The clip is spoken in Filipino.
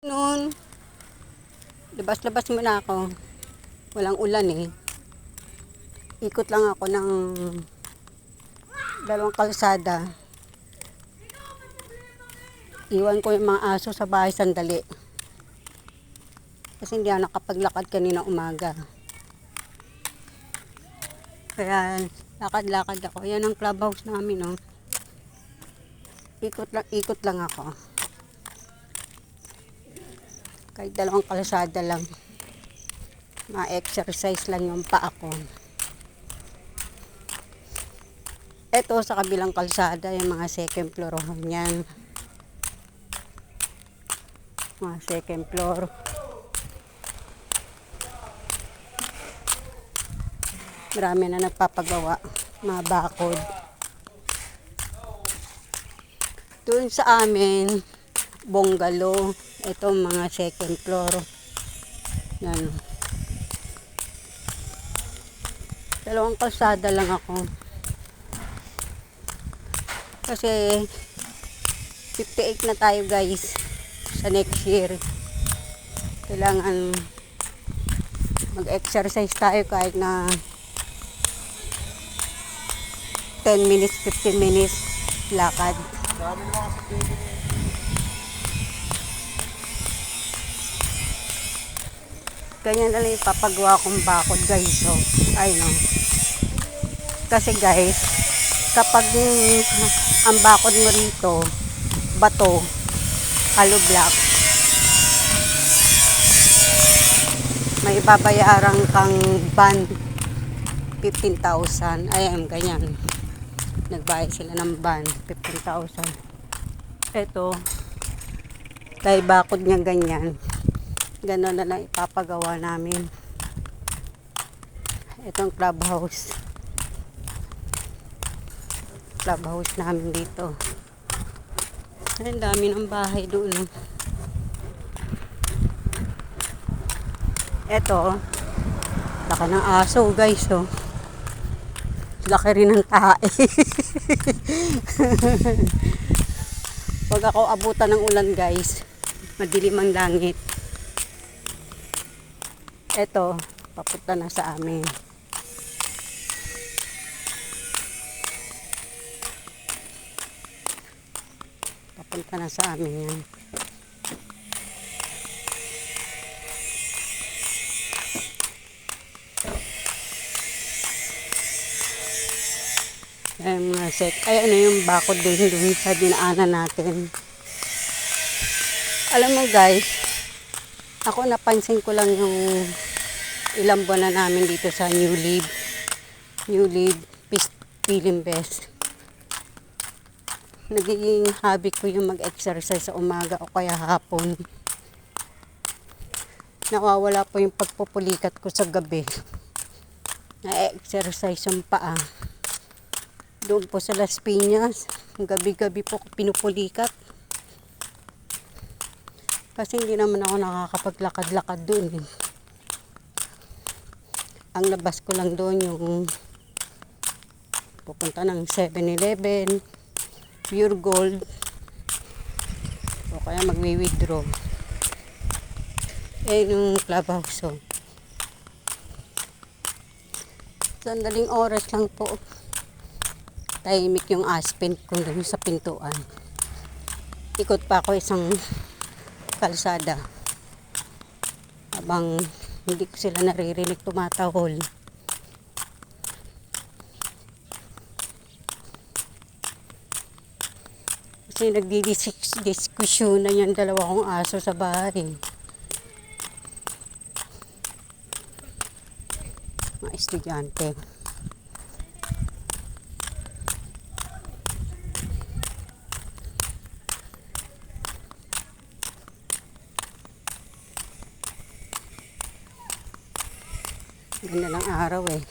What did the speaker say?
Noon, labas-labas muna ako. Walang ulan eh. Ikot lang ako ng dalawang kalsada. Iwan ko yung mga aso sa bahay sandali. Kasi hindi ako nakapaglakad kanina umaga. Kaya lakad-lakad ako. Yan ang clubhouse namin, no. Ikot lang ako. Kahit dalawang kalsada lang. Ma-exercise lang yung paa ko. Eto sa kabilang kalsada, yung mga second floor yan. Mga second floor. Marami na nagpapagawa. Mga bakod. Doon sa amin, bungalow. Ito mga second floor. Yan. Dalawang kalsada lang ako. Kasi 58 na tayo guys sa next year. Kailangan mag-exercise tayo kahit na 10 minutes, 15 minutes lakad. Ganyan na lang ipapagawa kong bakod guys. So, ay no. Kasi guys, kapag ang bakod mo rito, bato, hollow block, may babayaran kang ban 15,000. Ayan, ganyan. Nagbayad sila ng ban 15,000. Ito, dahil bakod niya ganyan, gano'n na lang ipapagawa namin. Itong clubhouse namin dito. Ang dami ng bahay doon. Ito, laki ng aso guys. Oh. Laki rin ng tae. Pag ako abutan ng ulan guys, madilim ang langit. Ito, papunta na sa amin. Papunta na sa amin yan. Ayan mga set. Ay, ano yung bakod dun sa dinaanan natin. Alam mo guys, ako napansin ko lang yung ilang buwan na namin dito sa New Leaf, Pilimbes. Nagiging hobby ko yung mag-exercise sa umaga o kaya hapon. Nawawala po yung pagpupulikat ko sa gabi. Na-exercise yung paa. Doon po sa Las Piñas, gabi-gabi po pinupulikat. Kasi hindi naman ako nakakapaglakad-lakad doon. Ang labas ko lang doon yung pupunta ng 7-Eleven, Pure Gold, o kaya magwi-withdraw. Yung clubhouse. So. Sandaling oras lang po. Tahimik yung aspen ko doon sa pintuan. Ikot pa ako isang kalsada. Habang hindi ko sila naririnig tumatahol. Kasi nagdidiskusyon na yung dalawa kong aso sa bahay. Mga estudyante. Ganda ng araw eh.